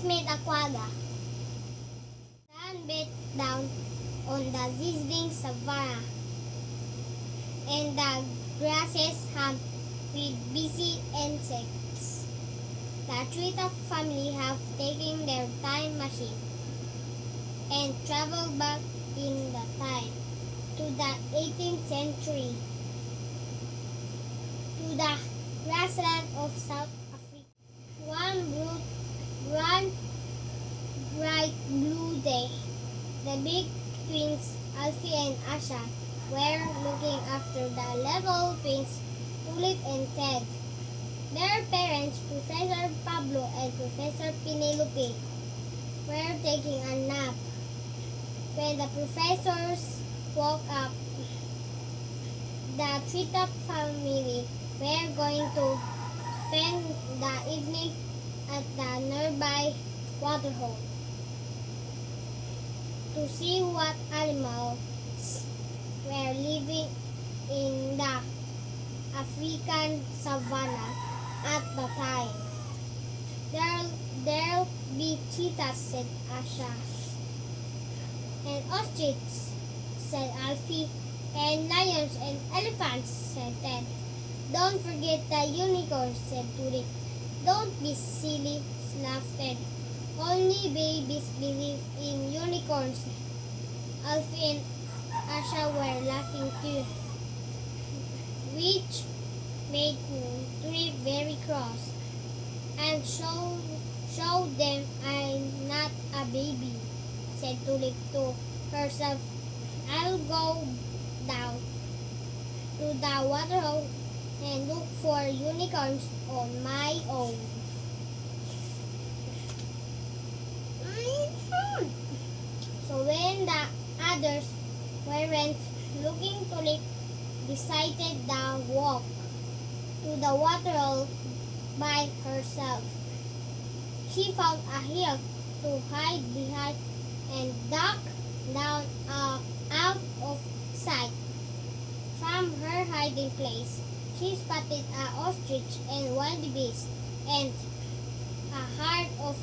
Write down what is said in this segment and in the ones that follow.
which made a quagga. Sun beat down on the sizzling savanna, and the grasses hummed with busy insects. The treetop family have taken their time machine and traveled back in the time to the 18th century to the grassland of South Africa. One bright blue day, the big twins Alfie and Asha were looking after the little twins Tulip and Ted. Their parents, Professor Pablo and Professor Penelope, were taking a nap. When the professors woke up, the treetop family were going to spend the evening at the nearby waterhole to see what animals were living in the African savanna at the time. There'll be cheetahs, said Asha. And ostriches, said Alfie. And lions and elephants, said Ted. Don't forget the unicorns, said Tulip. Don't be silly, laughed Ted. Only babies believe in unicorns. Alfie and Asha were laughing too, which made Tulip very cross, and showed them I'm not a baby, said Tulip to herself. I'll go down to the waterhole and look for unicorns on my own. So when the others weren't looking, Tulip decided to walk to the waterhole by herself. She found a hill to hide behind and ducked down out of sight. From her hiding place, she spotted an ostrich and wildebeest and a herd of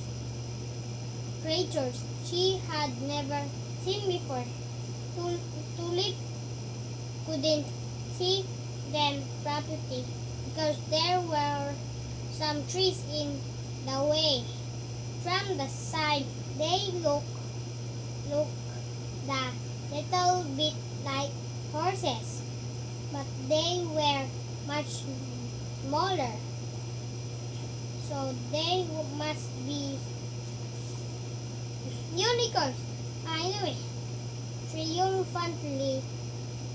creatures she had never seen before. Tulip couldn't see them properly because there were some trees in the way. From the side, they looked a little bit like horses, but they were much smaller, so they must be unicorns. I knew it. Triumphantly,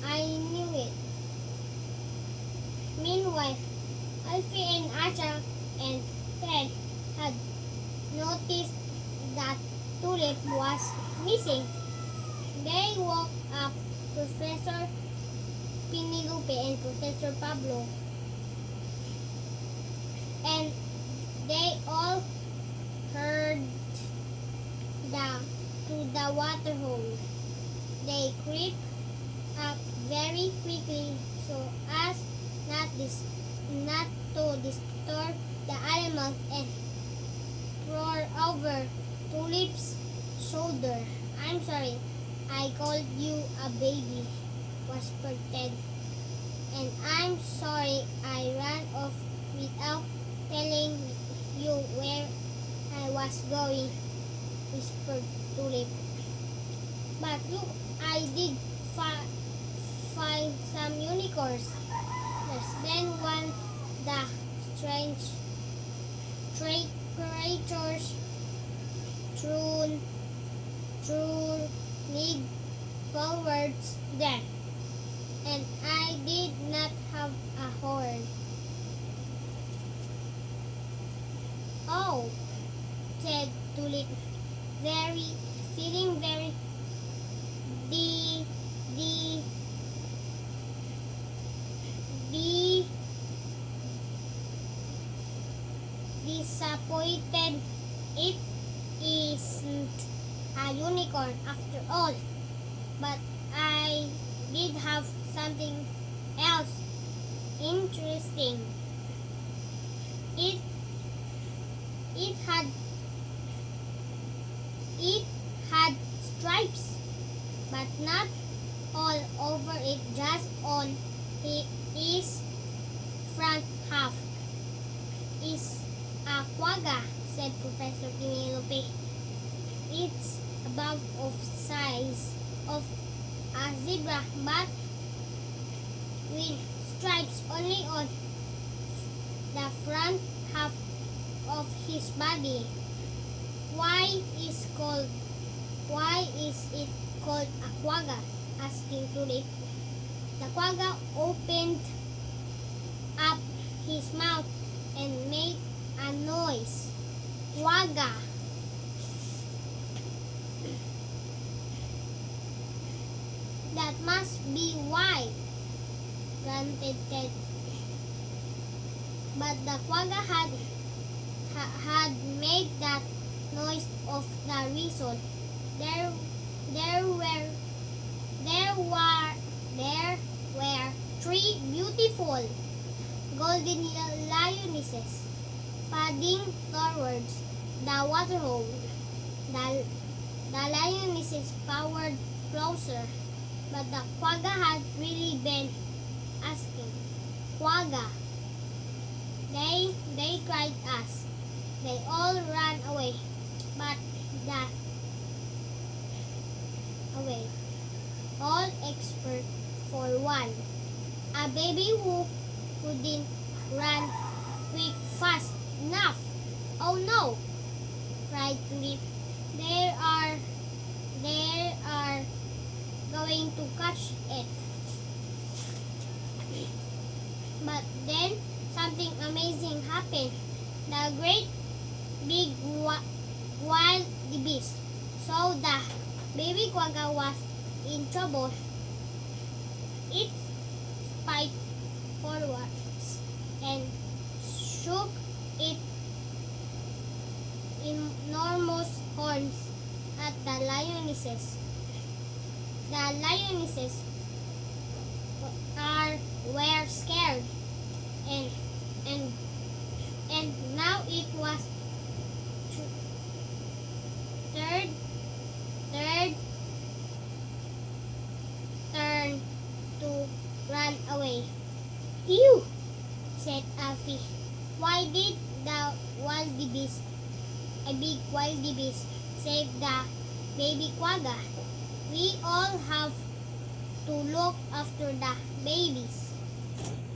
I knew it. Meanwhile, Alfie and Asha and Ted had noticed that Tulip was missing. They woke up Professor Penelope and Professor Pablo, and they all hurried to the waterhole. They crept up very quickly so as not to disturb the animals and roared over Tulip's shoulder. I'm sorry, I called you a baby, whispered Ted. And I'm sorry I ran off without telling you where I was going, whispered Tulip. But look, I did find some unicorns. Then one the strange creatures threw me towards them, and I did not have a horn. Oh, said Tulip, feeling very disappointed. It isn't a unicorn after all, but I did have something else interesting. It had but not all over it, just on his front half. Is a quagga, said Professor Penelope. It's about of size of a zebra, but with stripes only on the front half of his body. Why is it called a quagga? Asking Tulip. The quagga opened up his mouth and made a noise. Quagga. That must be why, grunted Ted. But the quagga had made that noise of the reason. There were three beautiful golden lionesses padding towards the waterhole. The lionesses powered closer, but the quagga had really been asking. Quagga. They cried us. They all ran away, but all except for one, a baby who couldn't run quick fast enough. Oh no! Cried Tulip. They are going to catch it. But then something amazing happened. The great big wild beast saw the baby quagga was in trouble. It spiked forwards and shook its enormous horns at the lionesses. The lionesses were scared, and now it was third turn to run away. Phew, said Alfie. Why did the wildebeest, a big wildebeest, save the baby quagga? We all have to look after the babies,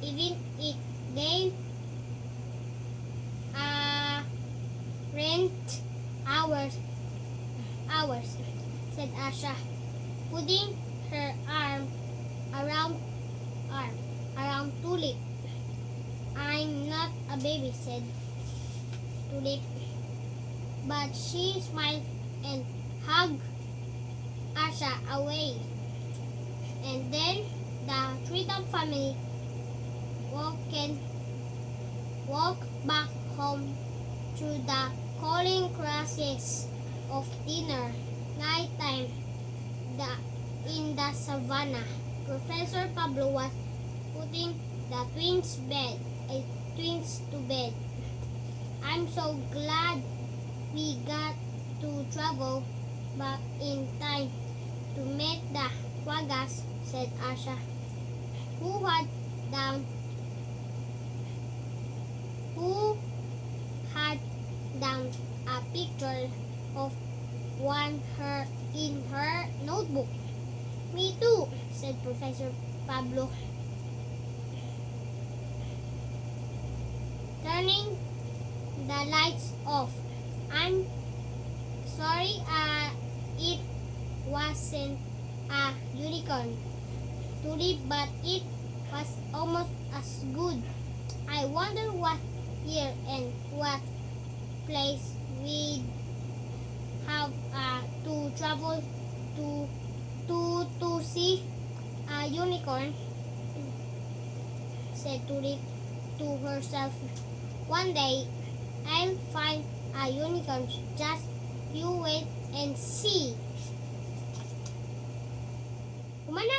even if they rent ours, said Asha, putting her arm around Tulip. I'm not a baby, said Tulip, but she smiled and hugged Asha away. And then the Treetop family walked back home through the calling crashes of dinner. Nighttime in the savannah. Professor Pablo was putting the twins to bed. I'm so glad we got to travel back in time to meet the quaggas, said Asha, who had down a picture of one in her notebook. Me too, said Professor Pablo, turning the lights off. I'm sorry it wasn't a unicorn, Tulip, but it was almost as good. I wonder what year and what place we'd have to travel to see a unicorn, said Tulip to herself. One day I'll find a unicorn. Just you wait and see. Kumana